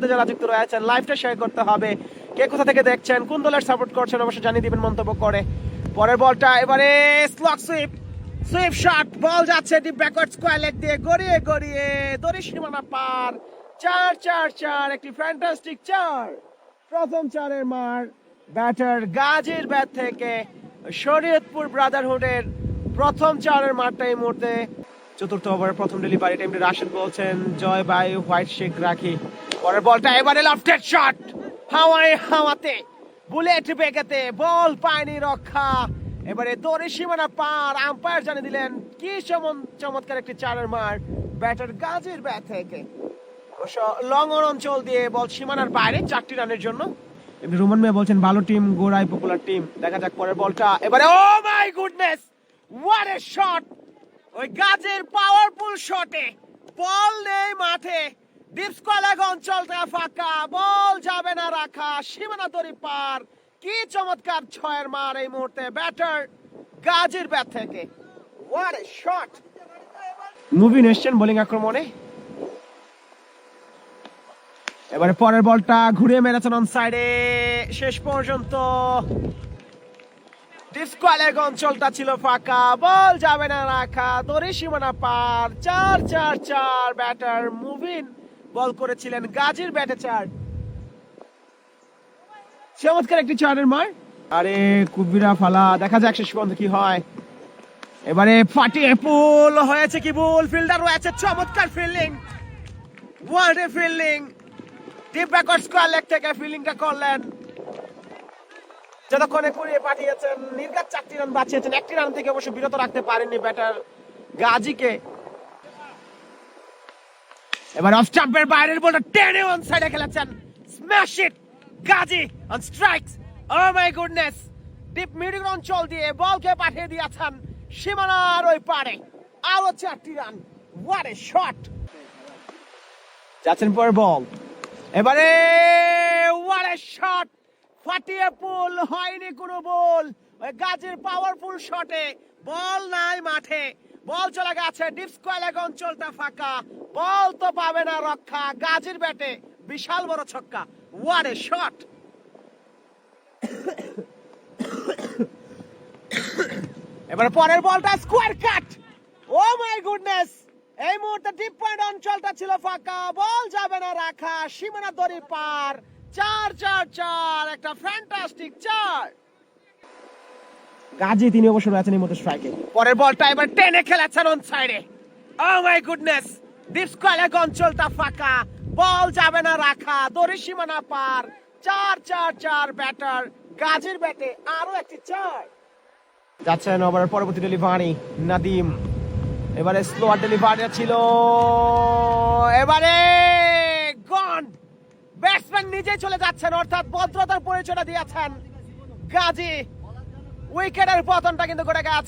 যারা যুক্ত রয়েছেন লাইভটা শেয়ার করতে হবে। কে কোথা থেকে দেখছেন, কোন দলের সাপোর্ট করছেন অবশ্যই জানিয়ে দিবেন মন্তব্য করে। পরের বলটা এবারে স্লক সুইপ শট, বল যাচ্ছে ডিপ ব্যাকওয়ার্ড স্কয়ার লেগ দিয়ে গড়িয়ে গড়িয়ে দড়ি সীমানা পার। 4-4-4, একটি ফ্যান্টাস্টিক 4। প্রথম 4-এর মার ব্যাটার গাজীর ব্যাট থেকে শরীয়তপুর ব্রাদারহুডের প্রথম 4-এর মারটা এই মুহূর্তে। চতুর্থ ওভারের প্রথম ডেলিভারি টাইমটি রাশেদ বলছেন জয় বাই হোয়াইট শেখ রাখি। পরের বলটা এবারে লেফটের শট, হাওয়াতে বুলেট বেগেতে বল পায়নি রক্ষা। এবারে দড়ি সীমানা পার, আম্পায়ার জানিয়ে দিলেন কি চমৎকার একটি 4-এর মার ব্যাটার গাজীর ব্যাট থেকে। লং অন অঞ্চল দিয়ে বল সীমানার বাইরে 4টি রানের জন্য। এমনি রোমান মিয়া বলছেন ভালো টিম, গোড়াই পপুলার টিম। দেখা যাক পরের বলটা এবারে, oh my goodness, what a shot! ওই গাজের পাওয়ারফুল শটে বল নেই মাঠে, ডিপ স্কয়ার লেগ অঞ্চলটা ফাঁকা, বল যাবে না রাখা, সীমানা দড়ি পার। কি চমৎকার 6-এর মার এই মুহূর্তে ব্যাটার গাজীর ব্যাট থেকে। What a shot! মুভিন এসছেন বোলিং আক্রমণে। এবারে পরের বলটা ঘুরিয়ে মেরেছেন অন সাইডে, শেষ পর্যন্ত ডিপ স্কয়ার লেগ অঞ্চলটা ছিল ফাঁকা, বল যাবে না রাখা, দড়ি সীমানা পার। 4-4-4, ব্যাটার মুভিন বল করেছিলেন গাজীর ব্যাটে 4। চমৎকার একটি 4-এর মার। আরে কুবিরা ফালা, দেখা যাক শেষ পর্যন্ত কি হয়। এবারে ফাটিয়ে পুল হয়েছে কি ভুল, ফিল্ডার রয়েছে, চমৎকার fielding, what a fielding! Deep backward square leg থেকে ফিল্ডিংটা করলেন, যতক্ষণে কুড়িয়ে পাঠিয়েছেন। নির্ঘাত 4টি রান বাঁচিয়েছেন, 1টি রান থেকে অবশ্য বিরত রাখতে পারেননি ব্যাটার গাজীকে। এবার অফ স্টাম্পের বাইরের বলটা টেনে অন সাইডে খেলেছেন, smash it Gazi on strikes. Oh my goodness, deep middle অঞ্চল দিয়ে বলকে পাঠিয়ে দিয়েছেন সীমানার ওই পারে। আরো 4টি রান, হোয়াট এ শট! যাচ্ছেন পরের বল, এবারে হোয়াট এ শট! ফাটিয়ে পুল, হয়নি কোনো বল। ওই গাজীর পাওয়ারফুল শটে বল নাই মাঠে, বল চলে গেছে ডিপ স্কয়ার লেগ অঞ্চলটা ফাঁকা, বল তো পাবে না রক্ষা। গাজীর ব্যাটে বিশাল বড় ছক্কা, হোয়াট এ শট! এবারে পরের বলটা square cut, O my goodness! এই মুহূর্তে ডিপ পয়েন্ট অঞ্চলটা ছিল ফাঁকা, বল যাবে না রাখা, সীমানা দড়ি পার। 4-4-4, একটা ফ্যান্টাস্টিক 4। গাজী তিনি অবশ্য রয়েছেন এই মতো স্ট্রাইকে। পরের বলটা এবার টেনে খেলেছেন অন সাইডে, oh my goodness! Deep square leg অঞ্চলটা ফাঁকা, বল যাবে না রাখা, দড়ি সীমানা পার। 4-4-4, ব্যাটার গাজীর ব্যাটে আরো একটি 4। যাচ্ছেন ওভারের পরবর্তী ডেলিভারি নাদিম। এবারে স্লোয়ার ডেলিভারি ছিল, এবারে গন। ব্যাটসম্যান নিজেই চলে যাচ্ছেন, অর্থাৎ ভদ্রতার পরিচয়টা দিয়েছেন গাজী। উইকেটের পতনটা কিন্তু ঘটে গেছে।